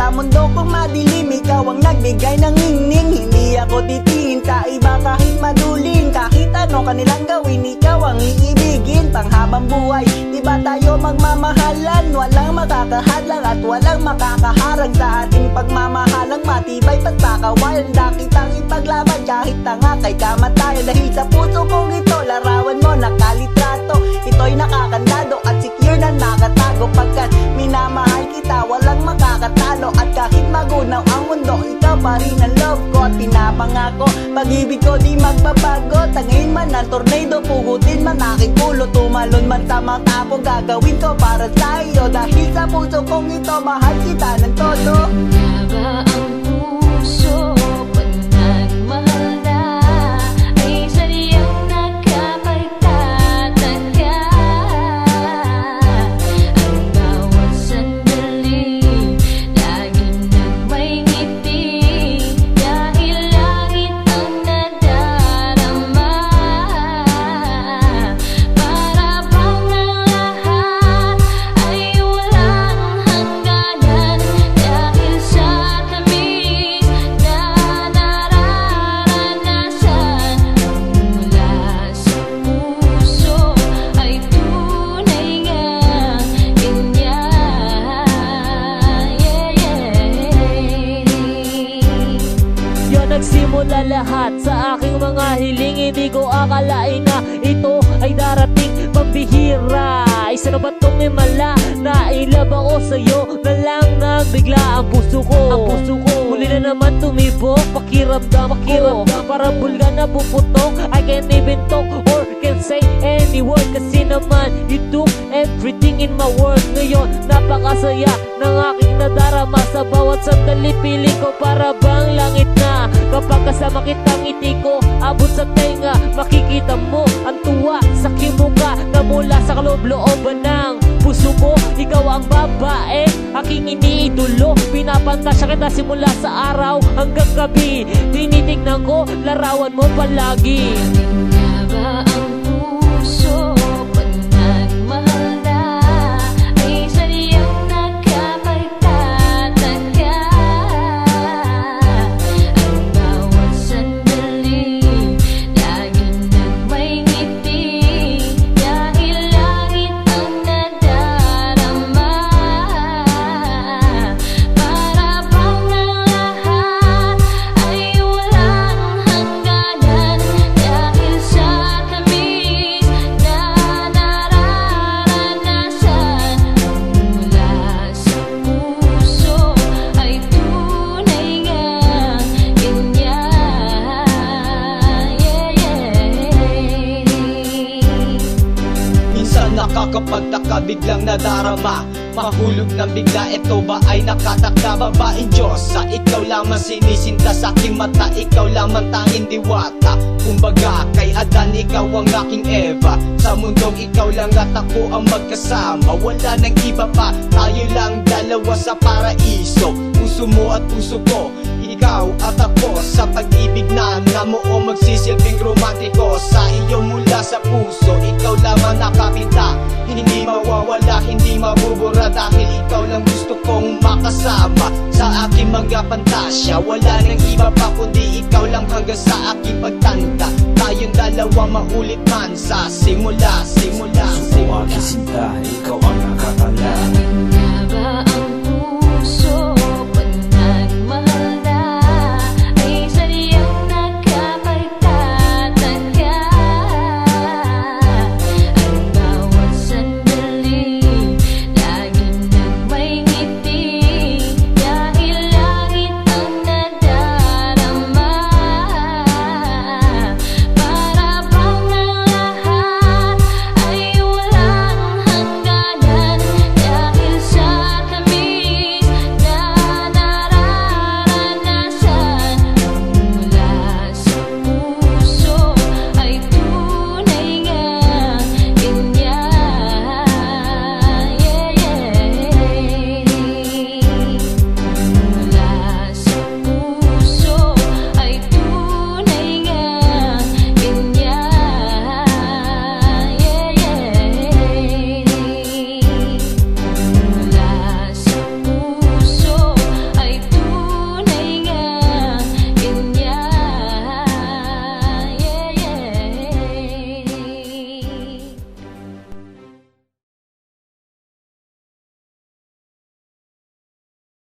Sa mundo kong madilim, ikaw ang nagbigay ng ningning. Hindi ako titingin sa iba kahit maduling. Kahit ano kanilang gawin, ikaw ang iibigin. Panghabang buhay, di ba tayo magmamahalan? Walang makakahadlang at walang makakaharang sa ating pagmamahalang matibay pagkakawalan. Kitang ipaglaban kahit tanga kay kamatayan. Dahil sa puso kong ito, larawan mo nakalitrato. Ito'y nakakandado at secure na nakatago. Pagkat minamahal kita, walang makakatalo. At kahit magunaw ang mundo, ikaw pa rin ang love ko. At pinapangako, pag-ibig ko di magbabago. Tangayin man ang tornado, pugutin man aking ulo. Tumalon man sa mga tapo, gagawin ko para sa iyo. Dahil sa puso kong ito, mahal kita ng todo. Haba ang puso pag nagmahal na, ay sadyang nakapagtataka. Ang bawat sandali, lagi nang may ngiti. Dahil langit ang nadarama, para bang ang lahat ay walang hangganan. Dahil sa tamis na nararanasan, mula sa puso ay tunay ngang ganyan. Yan nagsimula lahat sa aking mga hiling. Hindi ko akalain na ito ay darating pambihira. Isa na ba itong himala na ilabang ko sa'yo na lang nagbigla ang puso ko. Muli na naman tumibok, pakiramdam ko. Para bulga na puputok, I can't even talk or can say any word. Kasi naman you took everything in my world. Ngayon napakasaya ng aking nadarama. Sa bawat sandali piling ko para bang langit na. Kapag kasama kitang ngiti ko abot sa tenga, makikita mo ang tuwa sa kimuka na mula sa kaloob-looban ng puso ko. Ikaw ang babae, aking iniidolo. Pinapantasya kita simula sa araw hanggang gabi. Tinitignan ko, larawan mo palagi. Haba ang puso pag nagmahal na, ay sadyang nakapagtataka. Ang bawat sandali, lagi nang may ngiti. Dahil langit ang nadarama, para bang ang lahat ay walang hangganan. Dahil sa tamis na nararanasan, mula sa puso ay tunay ngang ganyan. Minsan nakakapagtaka, biglang nadarama. Mahulog ng bigla, ito ba ay nakatakda? Babaeng Diyos, sa ikaw lamang sinisinta sa aking mata. Ikaw lamang tanging diwata. Kumbaga kay Adan, ikaw ang aking Eva. Sa mundong ikaw lang at ako ang magkasama. Wala nang iba pa, tayo lang dalawa sa paraiso. Puso mo at puso ko, ikaw at ako. Sa pag-ibig na namuo, magsisilbing romantiko. Sa iyo mula sa puso, ikaw lamang nakapita. Hindi mawawala, hindi mabubura. Dahil ikaw lang gusto kong makasama sa aking mga pantasya. Wala nang iba pa kundi ikaw lang hanggang sa aking pagtanda. Tayong dalawa maulit man sa simula. Puso ko aking sinta, ikaw